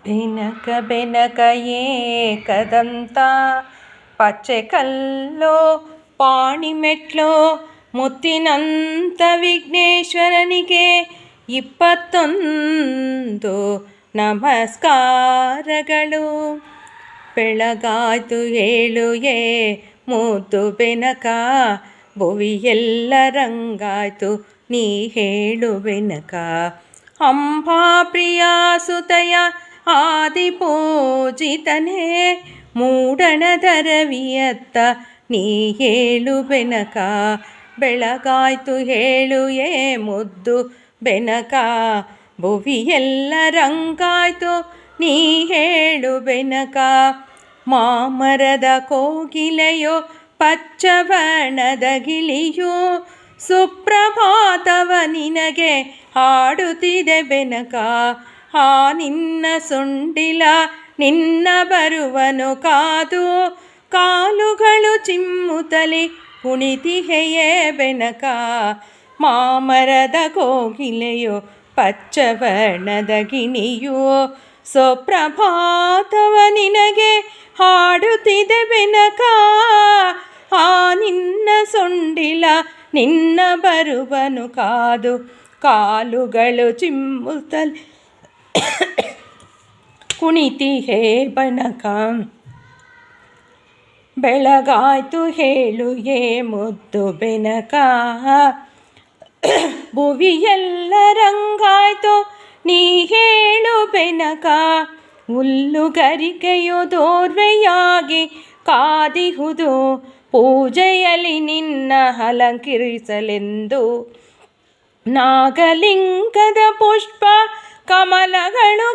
ಬೆನಕ ಬೆನಕ ಏಕದಂತ ಪಚ್ಚೆ ಕಲ್ಲೋ ಪಾಣಿಮೆಟ್ಲೋ ಮುತ್ತಿನಂತ ವಿಘ್ನೇಶ್ವರನಿಗೆ 21 ನಮಸ್ಕಾರಗಳು. ಬೆಳಗಾಯ್ತು ಏಳು ಮುದ್ದು ಬೆನಕ, ಭುವಿಯೆಲ್ಲ ರಂಗಾಯ್ತು ನೀ ಹೇಳು ಬೆನಕ. ಅಂಬಾ ಪ್ರಿಯ ಸುತಯ ಆದಿಪೂಜಿತನೇ, ಮೂಡಣದ ರವಿಯತ್ತ ನೀ ಹೇಳು ಬೆನಕ. ಬೆಳಗಾಯ್ತು ಹೇಳು ಮುದ್ದು ಬೆನಕ, ಭುವಿಯೆಲ್ಲ ರಂಗಾಯ್ತು ನೀ ಹೇಳು ಬೆನಕ. ಮಾಮರದ ಕೋಗಿಲೆಯೋ ಪಚ್ಚಬಣ್ಣದ ಗಿಳಿಯೋ, ಸುಪ್ರಭಾತವ ನಿನಗೆ ಹಾಡುತ್ತಿದೆ ಬೆನಕ. ಆ ನಿನ್ನ ಸೊಂಡಿಲ ನಿನ್ನ ಬರುವನು ಕಾದು, ಕಾಲುಗಳು ಚಿಮ್ಮುತ್ತಲಿ ಕುಣಿತಿಹೆಯೇ ಬೆನಕ. ಮಾಮರದ ಕೋಗಿಲೆಯೋ ಪಚ್ಚಬಣ್ಣದ ಗಿಣಿಯೋ, ಸುಪ್ರಭಾತವ ನಿನಗೆ ಹಾಡುತ್ತಿದೆ ಬೆನಕ. ಆ ನಿನ್ನ ಸೊಂಡಿಲ ನಿನ್ನ ಬರುವನು ಕಾದು, ಕಾಲುಗಳು ಚಿಮ್ಮುತ್ತಲಿ ಕುಣಿತಿಹೇ ಬೆನಕ. ಬೆಳಗಾಯ್ತು ಹೇಳು ಮುದ್ದು ಬೆನಕ, ಭುವಿಯೆಲ್ಲ ರಂಗಾಯ್ತು ನೀ ಹೇಳು ಬೆನಕ. ಹುಲ್ಲುಗರಿಕೆಯು ದೋರ್ವೆಯಾಗಿ ಕಾದಿಹುದು, ಪೂಜೆಯಲ್ಲಿ ನಿನ್ನ ಅಲಂಕರಿಸಲೆಂದು. ನಾಗಲಿಂಗದ ಪುಷ್ಪ ಕಮಲಗಳು